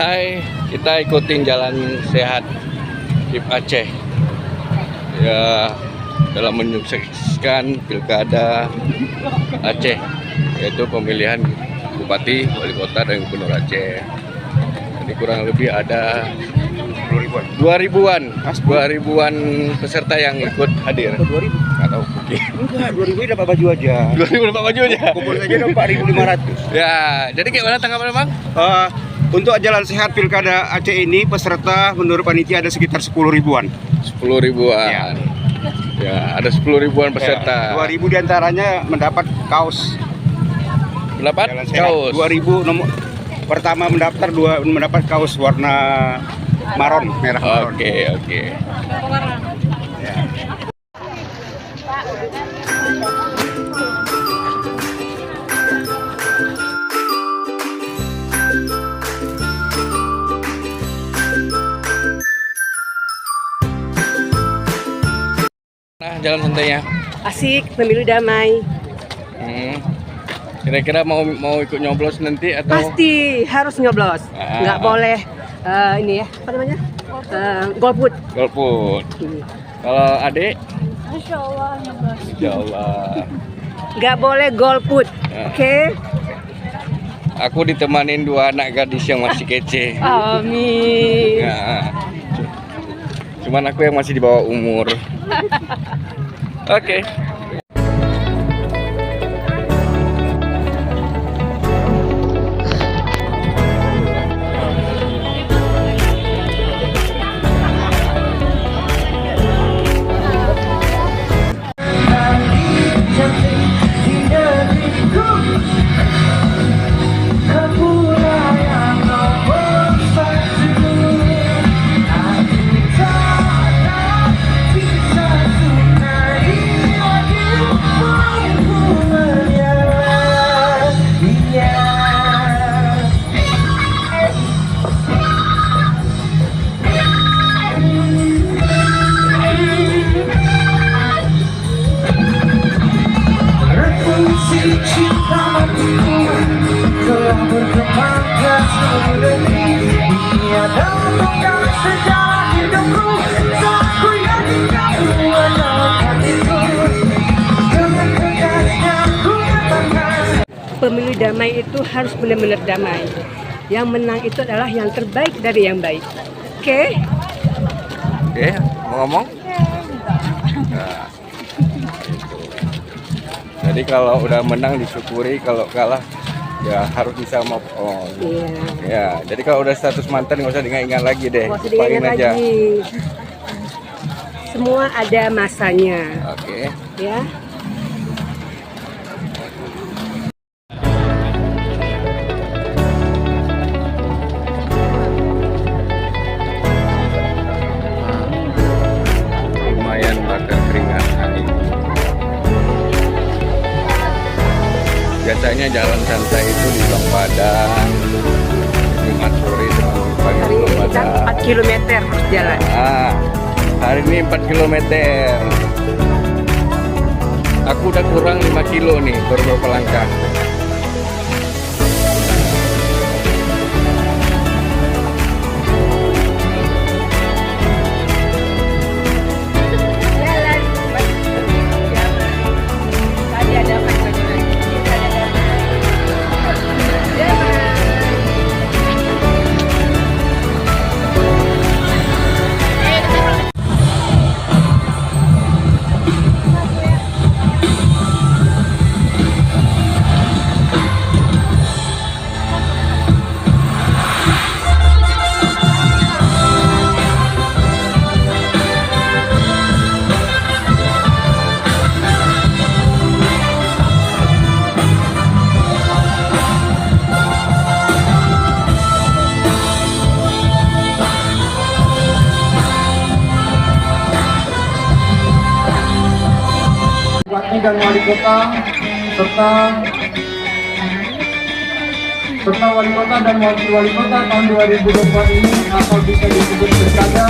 Hai, kita ikutin jalan sehat HIP Aceh ya, dalam menyukseskan pilkada Aceh, yaitu pemilihan bupati, wali kota, dan gubernur Aceh. Jadi kurang lebih ada 2.000-an peserta yang ikut hadir. 2.000? Atau mungkin Enggak, 2.000 dapat baju aja. 2.000 dapat baju aja. Kumpul saja udah 4.500. Ya, jadi gimana tanggapan Bang? Untuk jalan sehat pilkada Aceh ini peserta menurut panitia ada sekitar 10 ribuan. 10 ribuan. Ya, ada 10 ribuan peserta. 2.000 diantaranya mendapat kaos. Mendapat Jalan sehat. kaos. 2.000 nomor pertama mendaftar, mendapat kaos warna maron, merah maron. Oke. Nah, jalan santainya. Asik, pemilu damai. Kira-kira mau ikut nyoblos nanti atau? Pasti harus nyoblos. Nggak boleh ini ya, apa namanya? Golput. Golput. Kalau adik? Insya Allah nyoblos. Insya Allah. Nggak boleh golput. Oke? Aku ditemanin 2 anak gadis yang masih kece. Amin. Ya. Cuman aku yang masih di bawah umur. Oke. Pemilu damai itu harus benar-benar damai. Yang menang itu adalah yang terbaik dari yang baik. Oke? Oke, mau ngomong? Nah, jadi kalau udah menang disyukuri, kalau kalah ya harus bisa move on. Iya. Ya, jadi kalau udah status mantan nggak usah diingat-ingat lagi deh. Nggak usah Lupain diingat aja. lagi. Semua ada masanya. Oke. Ya. Lumayan bakar keringat hari ini. Biasanya jalan santai itu di Bang Padang, Jumat sore sama pagi Hari belum ini kita ada. 4 km harus jalan. Hari ini 4 km. Aku udah kurang 5 kilo nih, baru beberapa langkah. bupati dan wali kota serta wali kota dan wakil wali kota tahun 2024 ini asal bisa disebut pilkada